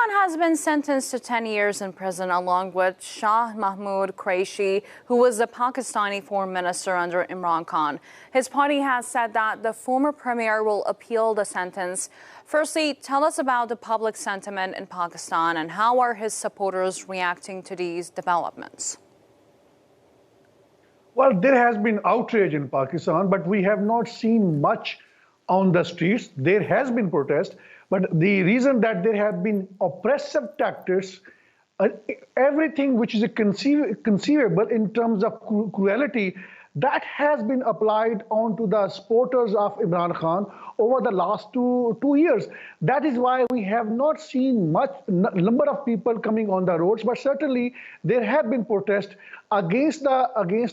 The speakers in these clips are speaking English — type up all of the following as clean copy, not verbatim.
Khan has been sentenced to 10 years in prison along with Shah Mahmood Qureshi, who was the Pakistani foreign minister under Imran Khan. His party has said that the former premier will appeal the sentence. Firstly, tell us about the public sentiment in Pakistan and how are his supporters reacting to these developments? Well, there has been outrage in Pakistan, but we have not seen much on the streets. There has been protest, but the reason that there have been oppressive tactics, everything which is conceivable in terms of cruelty, that has been applied onto the supporters of Imran Khan over the last two years. That is why we have not seen much number of people coming on the roads, but certainly there have been protests against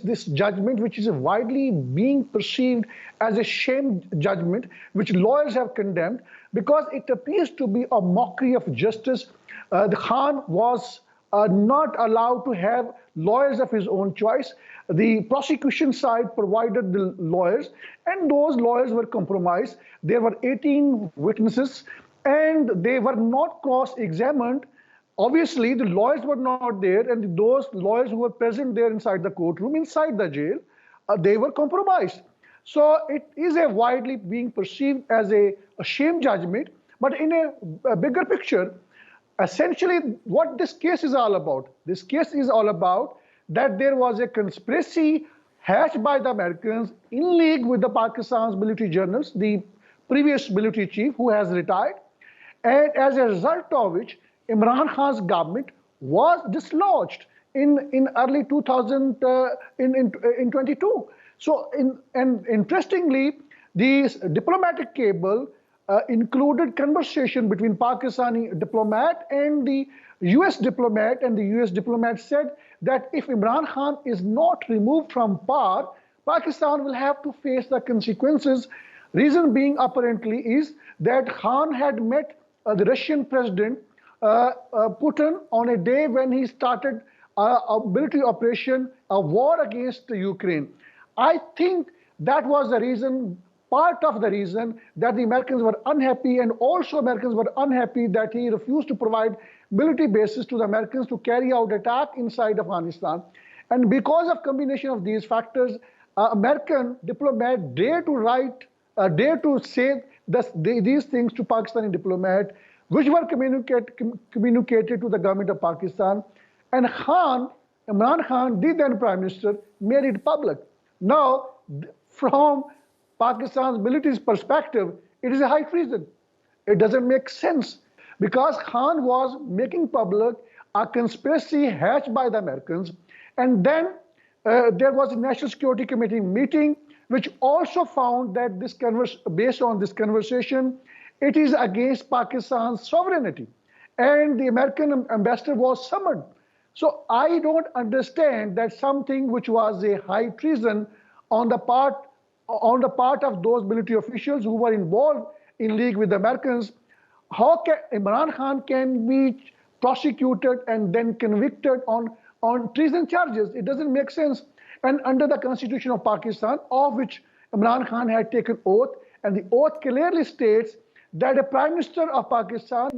this judgment, which is widely being perceived as a shame judgment, which lawyers have condemned because it appears to be a mockery of justice. The Khan was not allowed to have lawyers of his own choice. The prosecution side provided the lawyers, and those lawyers were compromised. There were 18 witnesses, and they were not cross-examined. Obviously, the lawyers were not there, and those lawyers who were present there inside the courtroom, inside the jail, they were compromised. So it is a widely being perceived as a shame judgment, but in a bigger picture, essentially what this case is all about. This case is all about that there was a conspiracy hatched by the Americans in league with the Pakistan's military generals, the previous military chief who has retired, and as a result of which Imran Khan's government was dislodged in early 2022. So, and interestingly, this diplomatic cable included conversation between Pakistani diplomat and the US diplomat, and the US diplomat said that if Imran Khan is not removed from power, Pakistan will have to face the consequences. Reason being apparently is that Khan had met the Russian president Putin on a day when he started a military operation, a war against Ukraine. I think that was the reason, part of the reason that the Americans were unhappy, and also Americans were unhappy that he refused to provide military bases to the Americans to carry out attack inside Afghanistan. And because of combination of these factors, American diplomat dared to say these things to Pakistani diplomat, which were communicated to the government of Pakistan. And Imran Khan, the then Prime Minister, made it public. Now, from Pakistan's military's perspective, it is a high treason. It doesn't make sense because Khan was making public a conspiracy hatched by the Americans. And then there was a National Security Committee meeting, which also found that based on this conversation, it is against Pakistan's sovereignty. And the American ambassador was summoned. So I don't understand that something which was a high treason on the part of those military officials who were involved in league with the Americans, how can Imran Khan can be prosecuted and then convicted on treason charges? It doesn't make sense. And under the Constitution of Pakistan, of which Imran Khan had taken oath, and the oath clearly states that a Prime Minister of Pakistan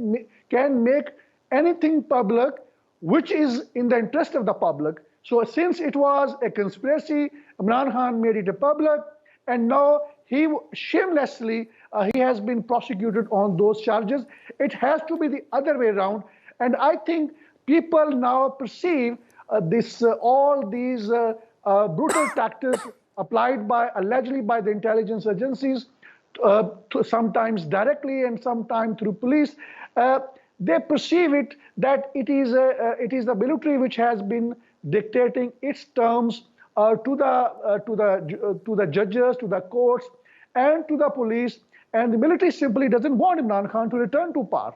can make anything public which is in the interest of the public. So since it was a conspiracy, Imran Khan made it a public, and now he shamelessly he has been prosecuted on those charges. It has to be the other way around, and I think people now perceive all these brutal tactics applied allegedly by the intelligence agencies, sometimes directly and sometimes through police. They perceive it that it is the military which has been dictating its terms to the judges, to the courts, and to the police, and the military simply doesn't want Imran Khan to return to power.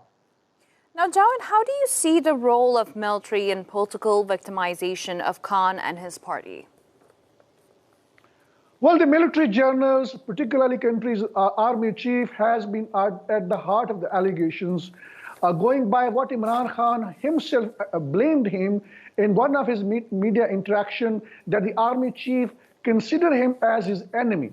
Now, Javed, how do you see the role of military in political victimization of Khan and his party? Well, the military journals, particularly country's army chief, has been at the heart of the allegations, going by what Imran Khan himself blamed him in one of his media interaction, that the army chief considered him as his enemy.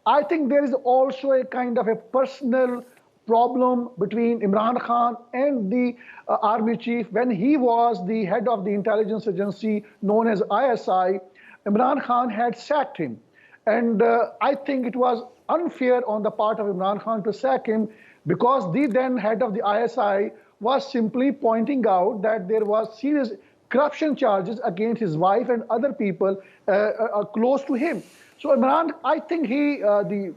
I think there is also a kind of a personal problem between Imran Khan and the army chief when he was the head of the intelligence agency known as ISI. Imran Khan had sacked him. And I think it was unfair on the part of Imran Khan to sack him because the then head of the ISI was simply pointing out that there was serious corruption charges against his wife and other people close to him. So Imran, I think the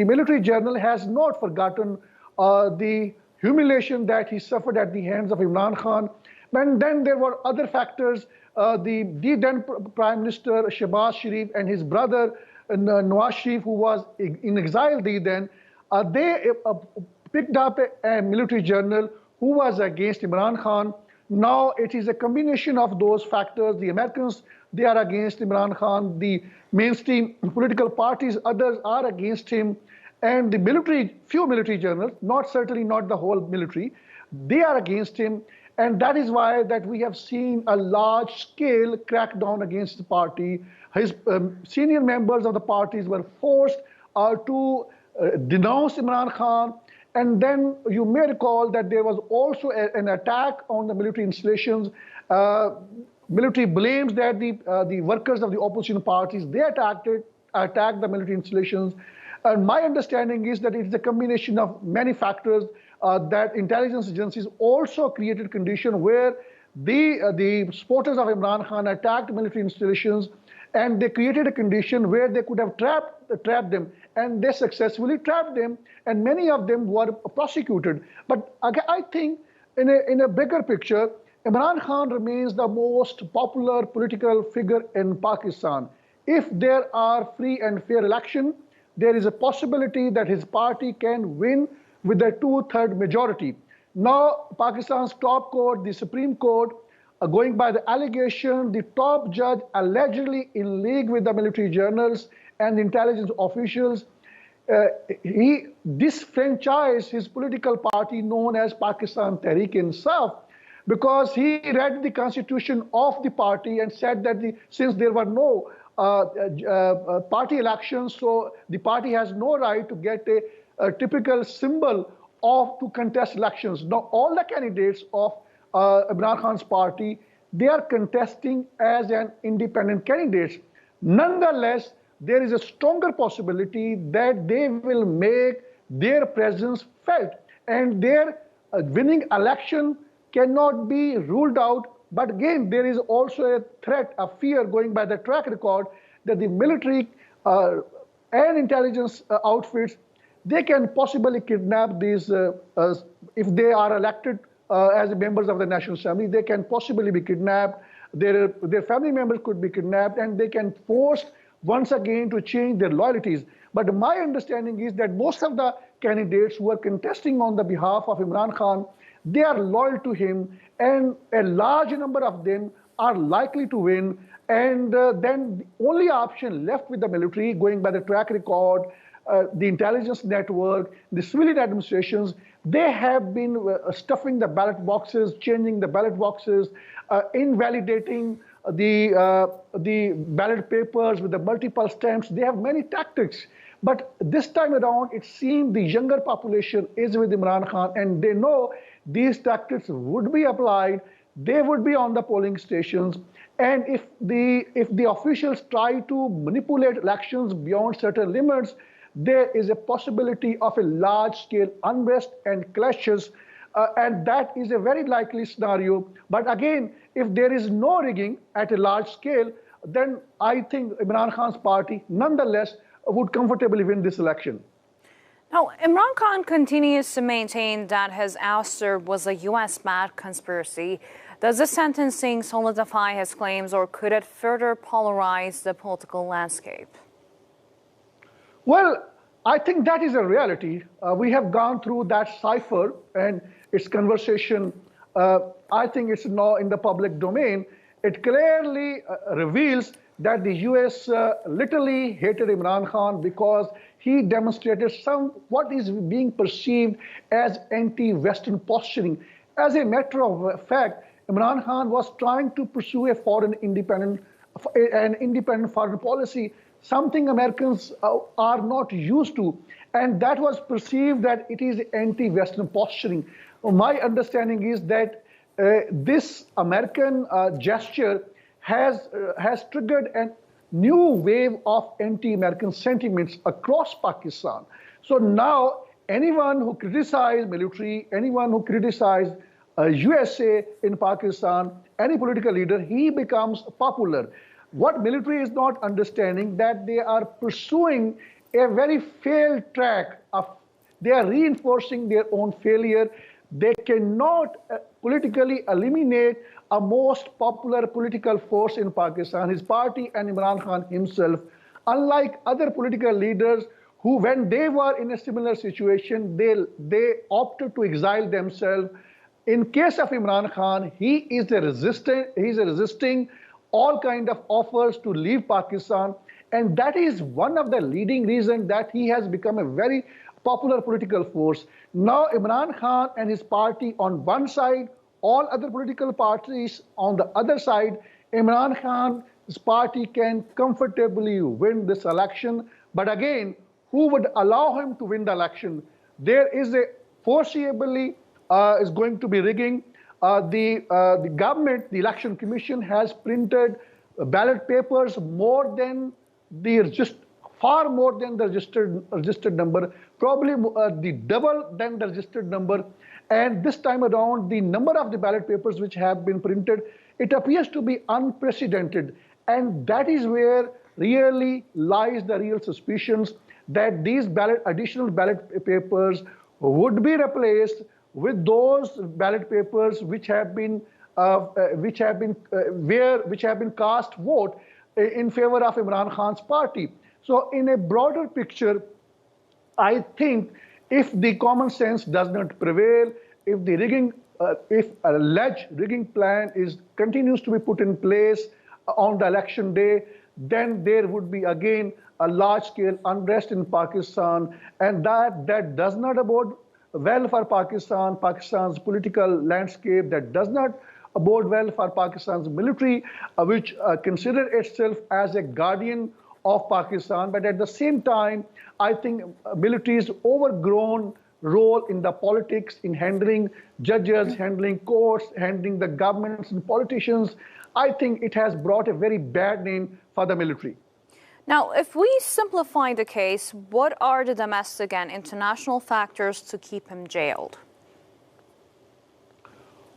military general has not forgotten the humiliation that he suffered at the hands of Imran Khan. And then there were other factors. The then Prime Minister Shehbaz Sharif and his brother Nawaz Sharif, who was in exile then, they picked up a military general who was against Imran Khan. Now it is a combination of those factors. The Americans, they are against Imran Khan. The mainstream political parties, others are against him. And the military, few military generals, certainly not the whole military, they are against him. And that is why that we have seen a large-scale crackdown against the party. His senior members of the parties were forced to denounce Imran Khan. And then you may recall that there was also an attack on the military installations. Military blames that the workers of the opposition parties, they attacked the military installations. And my understanding is that it's a combination of many factors that intelligence agencies also created condition where the supporters of Imran Khan attacked military installations, and they created a condition where they could have trapped them, and they successfully trapped them, and many of them were prosecuted. But I think in a bigger picture, Imran Khan remains the most popular political figure in Pakistan. If there are free and fair elections, there is a possibility that his party can win with a 2/3 majority. Now, Pakistan's top court, the Supreme Court, going by the allegation, the top judge allegedly in league with the military generals and intelligence officials, he disfranchised his political party known as Pakistan Tehreek-e-Insaf because he read the constitution of the party and said that since there were no party elections, so the party has no right to get a typical symbol to contest elections. Now, all the candidates of Imran Khan's party, they are contesting as an independent candidates. Nonetheless, there is a stronger possibility that they will make their presence felt, and their winning election cannot be ruled out. But again, there is also a threat, a fear going by the track record that the military and intelligence outfits, they can possibly kidnap these, if they are elected as members of the National Assembly, they can possibly be kidnapped, their family members could be kidnapped, and they can force once again to change their loyalties. But my understanding is that most of the candidates who are contesting on the behalf of Imran Khan, they are loyal to him, and a large number of them are likely to win. And then the only option left with the military, going by the track record, the intelligence network, the civilian administrations, they have been stuffing the ballot boxes, changing the ballot boxes, invalidating the ballot papers with the multiple stamps. They have many tactics. But this time around, it seems the younger population is with Imran Khan, and they know these tactics would be applied. They would be on the polling stations. And if the officials try to manipulate elections beyond certain limits, there is a possibility of a large-scale unrest and clashes, and that is a very likely scenario. But again, if there is no rigging at a large scale, then I think Imran Khan's party, nonetheless, would comfortably win this election. Now, Imran Khan continues to maintain that his ouster was a U.S.-backed conspiracy. Does this sentencing solidify his claims, or could it further polarize the political landscape? Well, I think that is a reality. We have gone through that cipher and its conversation. I think it's now in the public domain. It clearly reveals that the U.S. literally hated Imran Khan because he demonstrated what is being perceived as anti-Western posturing. As a matter of fact, Imran Khan was trying to pursue an independent foreign policy, something Americans are not used to, and that was perceived that it is anti-Western posturing. My understanding is that this American gesture has triggered a new wave of anti-American sentiments across Pakistan. So now anyone who criticizes military, anyone who criticizes USA in Pakistan, any political leader, he becomes popular. What military is not understanding that they are pursuing a very failed track of, they are reinforcing their own failure. They cannot politically eliminate a most popular political force in Pakistan, his party and Imran Khan himself. Unlike other political leaders who, when they were in a similar situation, they opted to exile themselves. In case of Imran Khan, he is resisting all kind of offers to leave Pakistan, and that is one of the leading reasons that he has become a very popular political force. Now Imran Khan and his party on one side, all other political parties on the other side, Imran Khan's party can comfortably win this election. But again, who would allow him to win the election? There is a foreseeably is going to be rigging. The government, the election commission, has printed ballot papers more than far more than the registered number, probably the double than the registered number. And this time around, the number of the ballot papers which have been printed, it appears to be unprecedented. And that is where really lies the real suspicions that these additional ballot papers would be replaced with those ballot papers which have been cast vote in favor of Imran Khan's party. So in a broader picture, I think if the common sense does not prevail, if the rigging, if alleged rigging plan continues to be put in place on the election day, then there would be again a large-scale unrest in Pakistan, and that does not bode well for Pakistan's political landscape. That does not bode well for Pakistan's military, which consider itself as a guardian of Pakistan. But at the same time, I think military's overgrown role in the politics, in handling judges, handling courts, handling the governments and politicians, I think it has brought a very bad name for the military. Now, if we simplify the case, what are the domestic and international factors to keep him jailed?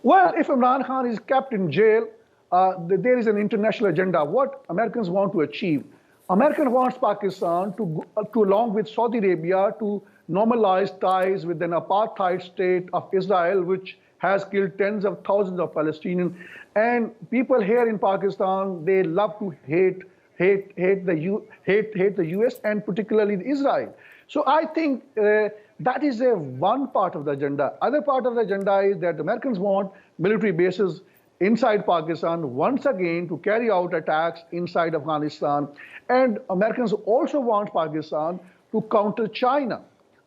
Well, if Imran Khan is kept in jail, there is an international agenda. What Americans want to achieve? America wants Pakistan to along with Saudi Arabia, to normalize ties with an apartheid state of Israel, which has killed tens of thousands of Palestinians. And people here in Pakistan, they love to hate the US and particularly Israel. So I think that is one part of the agenda. Other part of the agenda is that Americans want military bases inside Pakistan once again to carry out attacks inside Afghanistan. And Americans also want Pakistan to counter China,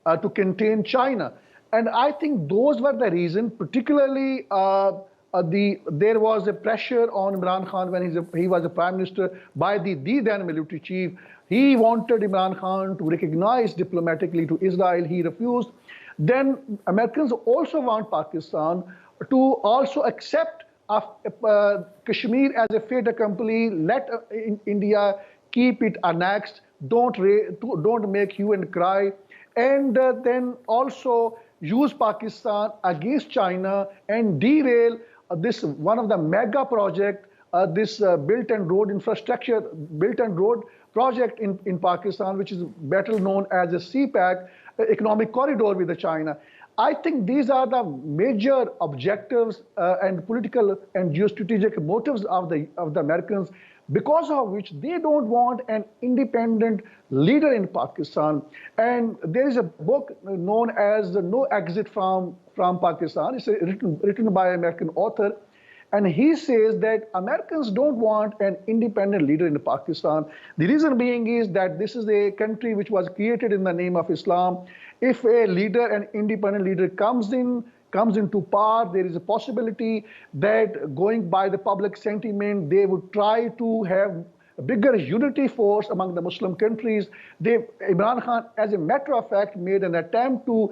to contain China. And I think those were the reasons, particularly there was a pressure on Imran Khan when he was a prime minister by the then military chief. He wanted Imran Khan to recognize diplomatically to Israel. He refused. Then Americans also want Pakistan to also accept Kashmir as a fait accompli. Let India keep it annexed. Don't make hue and cry. And then also use Pakistan against China and derail this one of the mega project, this Belt and Road infrastructure, Belt and Road project in Pakistan, which is better known as a CPAC, economic corridor with China. I think these are the major objectives and political and geostrategic motives of the Americans, because of which they don't want an independent leader in Pakistan. And there is a book known as No Exit from Pakistan. It's written by an American author. And he says that Americans don't want an independent leader in Pakistan. The reason being is that this is a country which was created in the name of Islam. If a leader, an independent leader comes into power, there is a possibility that going by the public sentiment, they would try to have a bigger unity force among the Muslim countries. Imran Khan, as a matter of fact, made an attempt to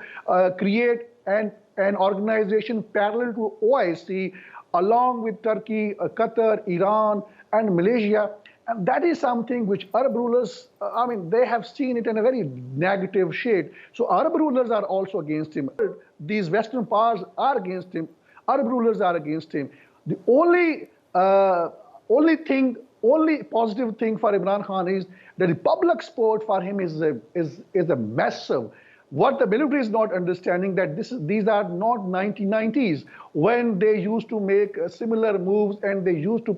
create an organization parallel to OIC, along with Turkey, Qatar, Iran, and Malaysia. And that is something which Arab rulers, they have seen it in a very negative shade. So Arab rulers are also against him. These Western powers are against him. Arab rulers are against him. The only positive thing for Imran Khan is that the public support for him is a massive. What the military is not understanding, that these are not 1990s when they used to make similar moves and they used to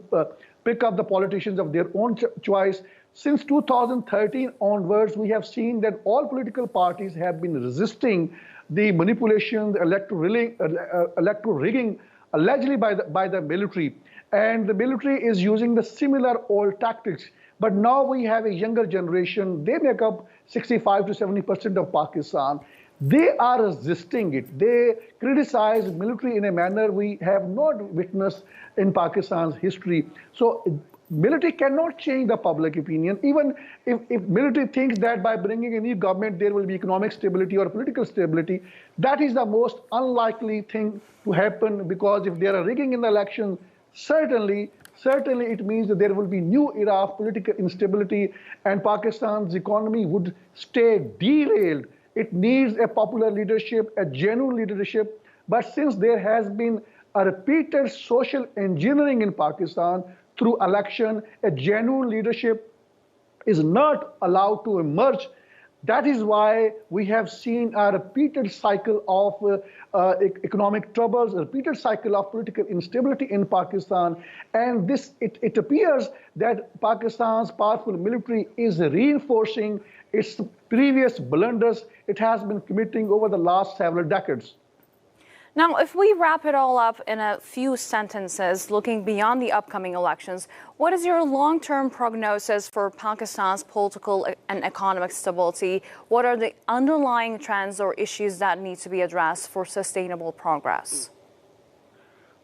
pick up the politicians of their own choice. Since 2013 onwards, we have seen that all political parties have been resisting the manipulation, the electoral rigging, allegedly by the military. And the military is using the similar old tactics. But now we have a younger generation. They make up 65 to 70% of Pakistan. They are resisting it. They criticize military in a manner we have not witnessed in Pakistan's history. So military cannot change the public opinion. Even if military thinks that by bringing a new government there will be economic stability or political stability, that is the most unlikely thing to happen, because if there are rigging in the election, certainly it means that there will be new era of political instability and Pakistan's economy would stay derailed. It needs a popular leadership, a genuine leadership. But since there has been a repeated social engineering in Pakistan through election, a genuine leadership is not allowed to emerge. That is why we have seen a repeated cycle of economic troubles, a repeated cycle of political instability in Pakistan. And it appears that Pakistan's powerful military is reinforcing its previous blunders it has been committing over the last several decades. Now, if we wrap it all up in a few sentences, looking beyond the upcoming elections, what is your long-term prognosis for Pakistan's political and economic stability? What are the underlying trends or issues that need to be addressed for sustainable progress?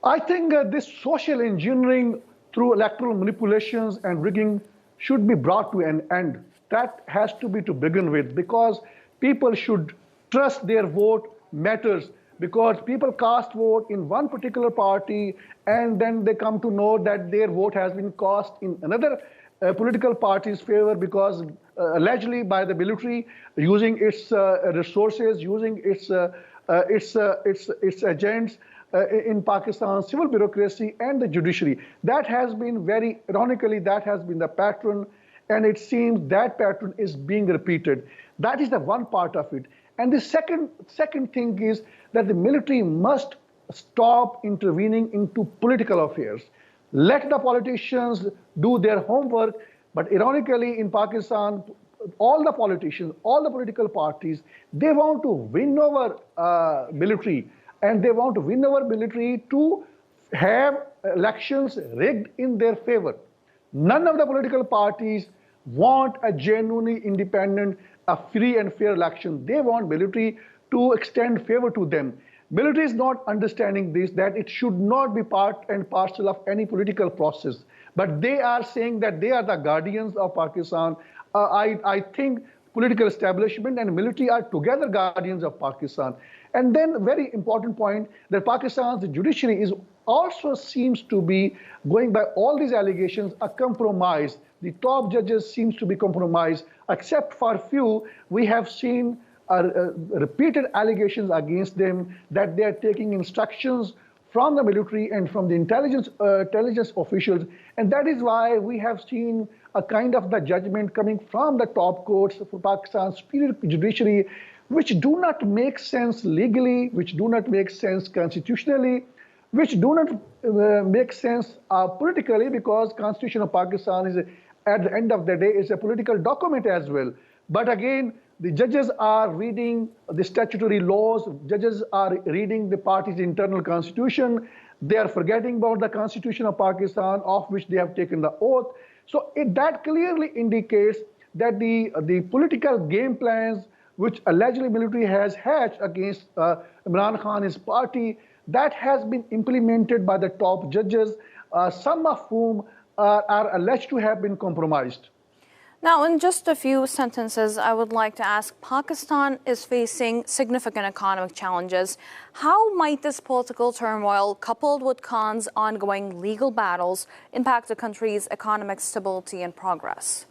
I think this social engineering through electoral manipulations and rigging should be brought to an end. That has to be to begin with, because people should trust their vote matters. Because people cast vote in one particular party and then they come to know that their vote has been cast in another political party's favor, because allegedly by the military using its resources, using its agents in Pakistan's civil bureaucracy and the judiciary. That has been very ironically, that has been the pattern, and it seems that pattern is being repeated. That is the one part of it. And the second thing is that the military must stop intervening into political affairs. Let the politicians do their homework. But ironically, in Pakistan, all the politicians, all the political parties, they want to win over military. And they want to win over military to have elections rigged in their favor. None of the political parties want a genuinely independent, a free and fair election. They want military to extend favor to them. Military is not understanding this, that it should not be part and parcel of any political process. But they are saying that they are the guardians of Pakistan. I think political establishment and military are together guardians of Pakistan. And then very important point, that Pakistan's judiciary is also seems to be, going by all these allegations, a compromise. The top judges seems to be compromised, except for few. We have seen repeated allegations against them that they are taking instructions from the military and from the intelligence officials. And that is why we have seen a kind of the judgment coming from the top courts for Pakistan's superior judiciary, which do not make sense legally, which do not make sense constitutionally, which do not make sense politically, because Constitution of Pakistan is, at the end of the day, is a political document as well. But again, the judges are reading the statutory laws, judges are reading the party's internal constitution, they are forgetting about the Constitution of Pakistan, of which they have taken the oath. So that clearly indicates that the political game plans which allegedly military has hatched against Imran Khan, his party, that has been implemented by the top judges, some of whom are alleged to have been compromised. Now, in just a few sentences, I would like to ask, Pakistan is facing significant economic challenges. How might this political turmoil, coupled with Khan's ongoing legal battles, impact the country's economic stability and progress?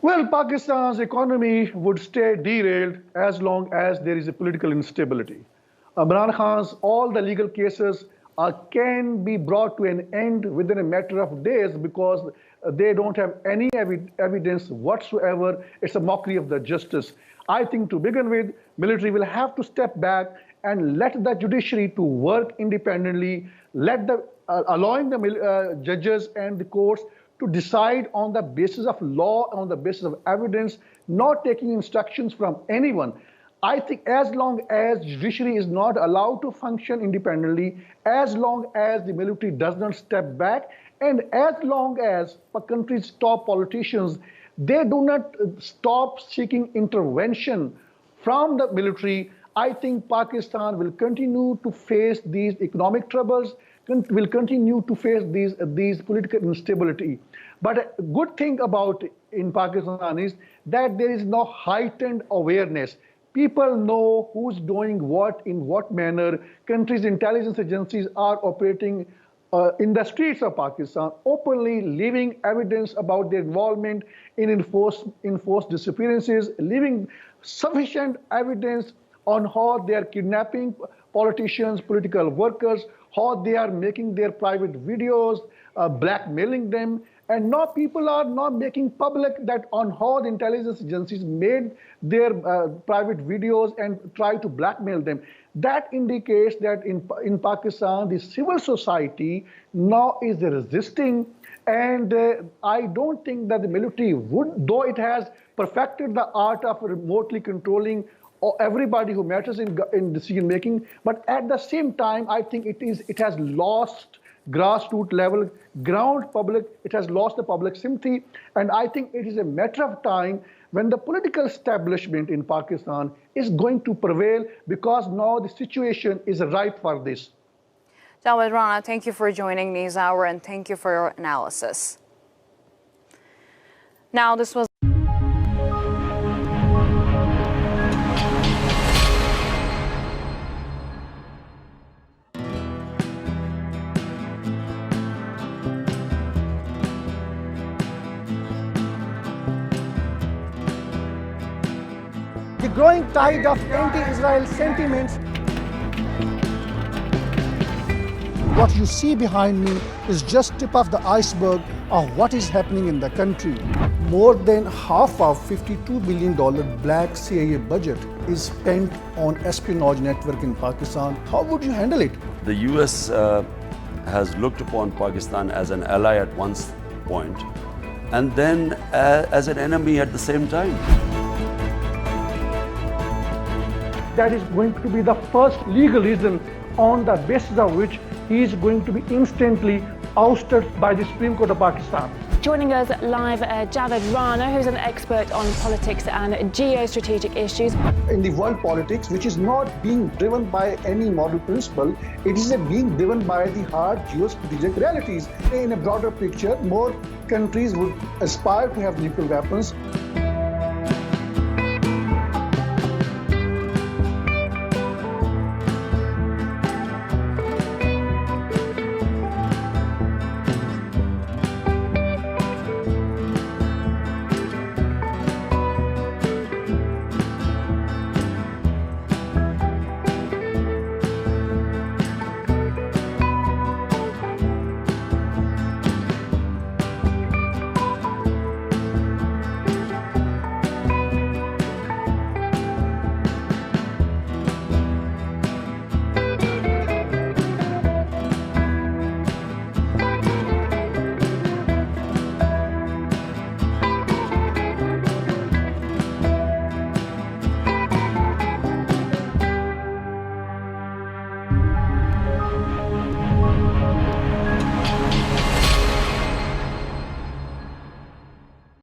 Well, Pakistan's economy would stay derailed as long as there is a political instability. Imran Khan's all the legal cases can be brought to an end within a matter of days because they don't have any evidence whatsoever. It's a mockery of the justice. I think to begin with, military will have to step back and let the judiciary to work independently, allowing the judges and the courts to decide on the basis of law, on the basis of evidence, not taking instructions from anyone. I think as long as judiciary is not allowed to function independently, as long as the military does not step back, and as long as the country's top politicians, they do not stop seeking intervention from the military, I think Pakistan will continue to face these economic troubles, will continue to face these political instability. But a good thing about in Pakistan is that there is no heightened awareness. People know who's doing what, in what manner. Countries' intelligence agencies are operating in the streets of Pakistan, openly leaving evidence about their involvement in enforced disappearances, leaving sufficient evidence on how they are kidnapping politicians, political workers, how they are making their private videos, blackmailing them. And now people are not making public that on how the intelligence agencies made their private videos and try to blackmail them. That indicates that in Pakistan, the civil society now is resisting. And I don't think that the military would, though it has perfected the art of remotely controlling everybody who matters in decision making, but at the same time, I think it has lost grassroots level, ground public, it has lost the public sympathy. And I think it is a matter of time when the political establishment in Pakistan is going to prevail, because now the situation is ripe for this. Javed Rana, thank you for joining News Hour and thank you for your analysis. Now, this was the growing tide of anti-Israel sentiments. What you see behind me is just tip of the iceberg of what is happening in the country. More than half of $52 billion black CIA budget is spent on espionage network in Pakistan. How would you handle it? The US has looked upon Pakistan as an ally at one point and then as an enemy at the same time. That is going to be the first legal reason on the basis of which he is going to be instantly ousted by the Supreme Court of Pakistan. Joining us live, Javed Rana, who's an expert on politics and geostrategic issues. In the world politics, which is not being driven by any moral principle, it is being driven by the hard geostrategic realities. In a broader picture, more countries would aspire to have nuclear weapons.